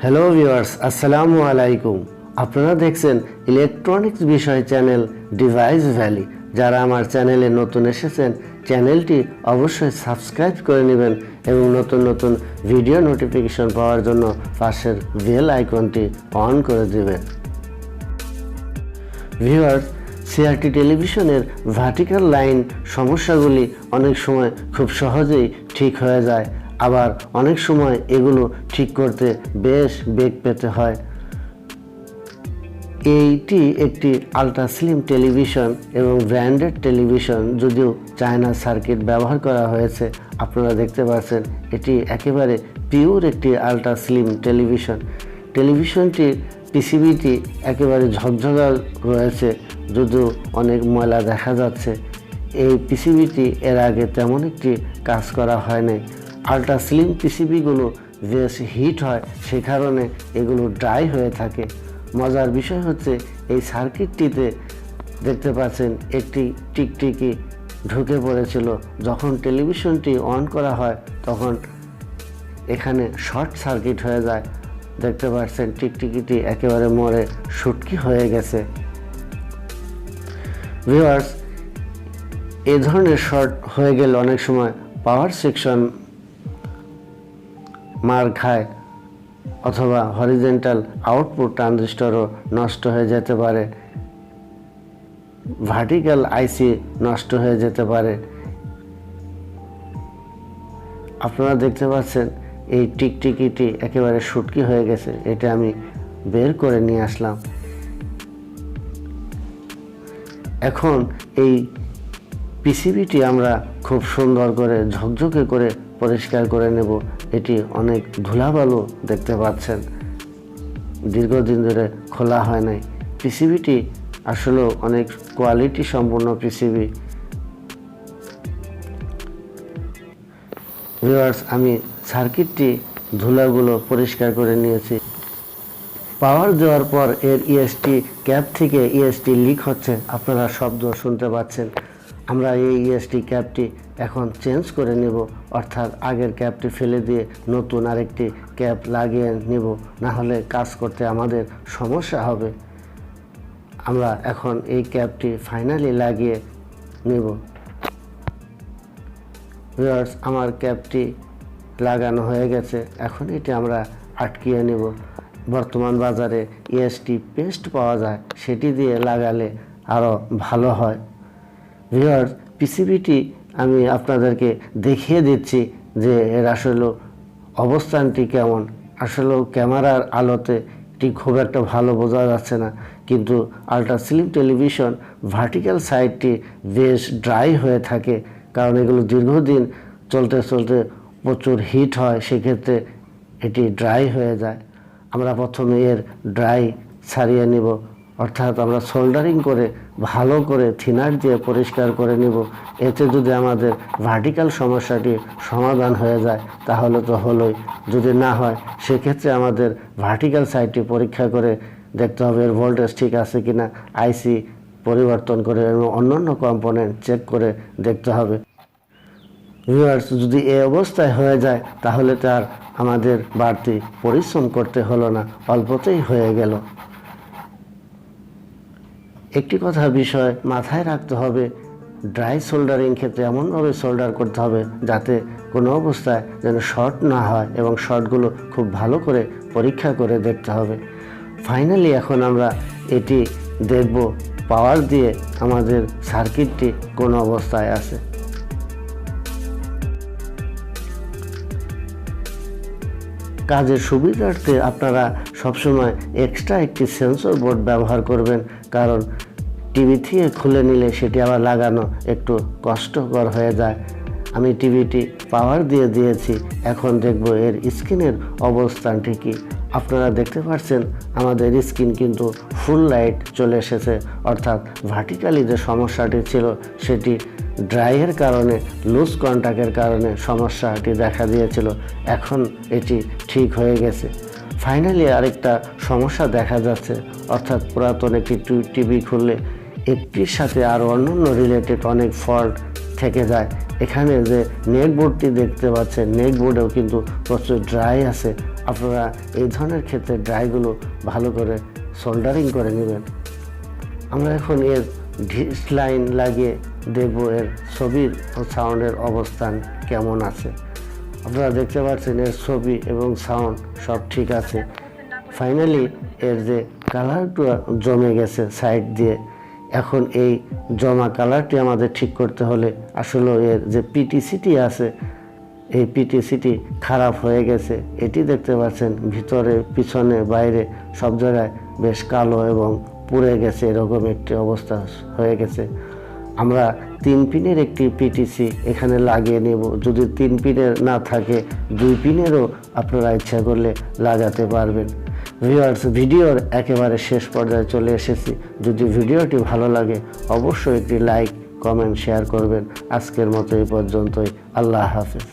Hello viewers, আসসালামু আলাইকুম। আপনারা দেখছেন ইলেকট্রনিক্স বিষয় চ্যানেল ডিভাইস ভ্যালি। যারা আমার চ্যানেলে নতুন এসেছেন, চ্যানেলটি অবশ্যই সাবস্ক্রাইব করে নেবেন এবং নতুন নতুন ভিডিও নোটিফিকেশন পাওয়ার জন্য পাশের বেল আইকনটি অন করে দেবেন। ভিউয়ার্স, সিআরটি টেলিভিশনের ভার্টিক্যাল লাইন সমস্যাগুলি অনেক সময় খুব সহজেই ঠিক হয়ে যায়, আবার অনেক সময় এগুলো ঠিক করতে বেশ বেগ পেতে হয়। এইটি একটি আল্ট্রা স্লিম টেলিভিশন এবং ব্র্যান্ডেড টেলিভিশন, যদিও চায়না সার্কিট ব্যবহার করা হয়েছে। আপনারা দেখতে পাচ্ছেন এটি একেবারে পিওর একটি আল্ট্রা স্লিম টেলিভিশন। টেলিভিশনটির পিসিবিটি একেবারে ঝকঝকা রয়েছে, যদিও অনেক ময়লা দেখা যাচ্ছে। এই পিসিবিটি এর আগে তেমন একটি কাজ করা হয় নাই। আল্ট্রা স্লিম পিসিবিগুলো বেশ হিট হয়, সে কারণে এগুলো ড্রাই হয়ে থাকে। মজার বিষয় হচ্ছে এই সার্কিটটিতে দেখতে পাচ্ছেন একটি টিকটিকি ঢুকে পড়েছিল। যখন টেলিভিশনটি অন করা হয় তখন এখানে শর্ট সার্কিট হয়ে যায়। দেখতে পাচ্ছেন টিকটিকিটি একেবারে মরে শুটকি হয়ে গেছে। ভিউয়ার্স, এই ধরনের শর্ট হয়ে গেলে অনেক সময় পাওয়ার সেকশন মার খায়, অথবা হরিজেন্টাল আউটপুট ট্রানজিস্টরও নষ্ট হয়ে যেতে পারে, ভার্টিক্যাল আইসি নষ্ট হয়ে যেতে পারে। আপনারা দেখতে পাচ্ছেন এই টিকটিকিটি একেবারে শুটকি হয়ে গেছে। এটা আমি বের করে নিয়ে আসলাম। এখন এই পিসিবিটি আমরা খুব সুন্দর করে ঝকঝকে করে পরিষ্কার করে নেব। এটি অনেক ধুলাবালু দেখতে পাচ্ছেন, দীর্ঘদিন ধরে খোলা হয় নাই। পিসিবিটি আসলে অনেক কোয়ালিটি সম্পন্ন পিসিবি। ভিউয়ার্স, আমি সার্কিটটি ধুলাগুলো পরিষ্কার করে নিয়েছি। পাওয়ার দেওয়ার পর এর ইএসটি ক্যাপ থেকে ইএসটি লিক হচ্ছে, আপনারা শব্দ শুনতে পাচ্ছেন। আমরা এই ইএসটি ক্যাপটি এখন চেঞ্জ করে নেব, অর্থাৎ আগের ক্যাপটি ফেলে দিয়ে নতুন আরেকটি ক্যাপ লাগিয়ে নেব, না হলে কাজ করতে আমাদের সমস্যা হবে। আমরা এখন এই ক্যাপটি ফাইনালি লাগিয়ে নেব। ভিউয়ার্স, আমার ক্যাপটি লাগানো হয়ে গেছে। এখন এটি আমরা আটকিয়ে নেব। বর্তমান বাজারে ইএসটি পেস্ট পাওয়া যায়, সেটি দিয়ে লাগালে আরও ভালো হয়। ভিউয়ার্স, পিসিবিটি আমি আপনাদেরকে দেখিয়ে দিচ্ছি যে এর আসলে অবস্থানটি কেমন। আসলে ক্যামেরার আলোতে এটি খুব একটা ভালো বোঝা যাচ্ছে না, কিন্তু আল্ট্রা স্লিম টেলিভিশন ভার্টিক্যাল সাইডটি বেশ ড্রাই হয়ে থাকে, কারণ এগুলো দীর্ঘদিন চলতে চলতে প্রচুর হিট হয়, সেক্ষেত্রে এটি ড্রাই হয়ে যায়। আমরা প্রথমে এর ড্রাই ছাড়িয়ে নেব, অর্থাৎ আমরা সোল্ডারিং করে ভালো করে থিনার দিয়ে পরিষ্কার করে নেব। এতে যদি আমাদের ভার্টিক্যাল সমস্যাটি সমাধান হয়ে যায় তাহলে তো হলোই, যদি না হয় সেক্ষেত্রে আমাদের ভার্টিক্যাল সাইডটি পরীক্ষা করে দেখতে হবে এর ভোল্টেজ ঠিক আছে কিনা, আইসি পরিবর্তন করে এবং অন্যান্য কম্পোনেন্ট চেক করে দেখতে হবে। ভিউয়ার্স, যদি এই অবস্থায় হয়ে যায় তাহলে তার আমাদের বাড়তি পরিশ্রম করতে হলো না, অল্পতেই হয়ে গেল। একটি কথা বিষয় মাথায় রাখতে হবে, ড্রাই সোল্ডারিং ক্ষেত্রে এমনভাবে সোল্ডার করতে হবে যাতে কোনো অবস্থায় যেন শর্ট না হয়, এবং শর্টগুলো খুব ভালো করে পরীক্ষা করে দেখতে হবে। ফাইনালি এখন আমরা এটি দেখব পাওয়ার দিয়ে আমাদের সার্কিটটি কোন অবস্থায় আছে। কাজের সুবিধার্থে আপনারা সবসময় এক্সট্রা একটি সেন্সর বোর্ড ব্যবহার করবেন, কারণ টিভি থেকে খুলে নিলে সেটি আবার লাগানো একটু কষ্টকর হয়ে যায়। আমি টিভিটি পাওয়ার দিয়ে দিয়েছি, এখন দেখব এর স্ক্রিনের অবস্থানটি কী। আপনারা দেখতে পাচ্ছেন আমাদের স্ক্রিন কিন্তু ফুল লাইট চলে এসেছে, অর্থাৎ ভার্টিক্যালি যে সমস্যাটি ছিল সেটি ড্রাইয়ের কারণে, লুজ কন্ট্যাক্টের কারণে সমস্যাটি দেখা দিয়েছিল, এখন এটি ঠিক হয়ে গেছে। ফাইনালি আরেকটা সমস্যা দেখা যাচ্ছে, অর্থাৎ পুরাতন একটি টিভি খুললে একটির সাথে আরও অন্যান্য রিলেটেড অনেক ফল্ট থেকে যায়। এখানে যে নেটবোর্ডটি দেখতে পাচ্ছেন, নেটবোর্ডেও কিন্তু প্রচুর ড্রাই আছে। আপনারা এই ধরনের ক্ষেত্রে ড্রাইগুলো ভালো করে সোল্ডারিং করে নেবেন। আমরা এখন এর ডিস লাইন লাগিয়ে দেখব এর ছবির ও সাউন্ডের অবস্থান কেমন আছে। আপনারা দেখতে পাচ্ছেন এর ছবি এবং সাউন্ড সব ঠিক আছে। ফাইনালি এর যে কালারটা জমে গেছে সাইড দিয়ে, এখন এই জমা কালারটি আমাদের ঠিক করতে হলে আসলে এর যে পিটিসিটি আছে, এই পিটিসিটি খারাপ হয়ে গেছে। এটি দেখতে পাচ্ছেন ভিতরে পিছনে বাইরে সব জায়গায় বেশ কালো এবং পুড়ে গেছে, এরকম একটি অবস্থা হয়ে গেছে। আমরা 3 পিনের একটি পিটিসি এখানে লাগিয়ে নেব। যদি 3 পিনের না থাকে 2 পিনেরও আপনারা ইচ্ছা করলে লাগাতে পারবেন। ভিউয়ার্স, ভিডিওর একেবারে শেষ পর্যায়ে চলে এসেছি। যদি ভিডিওটি ভালো লাগে অবশ্যই একটি লাইক, কমেন্ট, শেয়ার করবেন। আজকের মতো এই পর্যন্তই। আল্লাহ হাফেজ।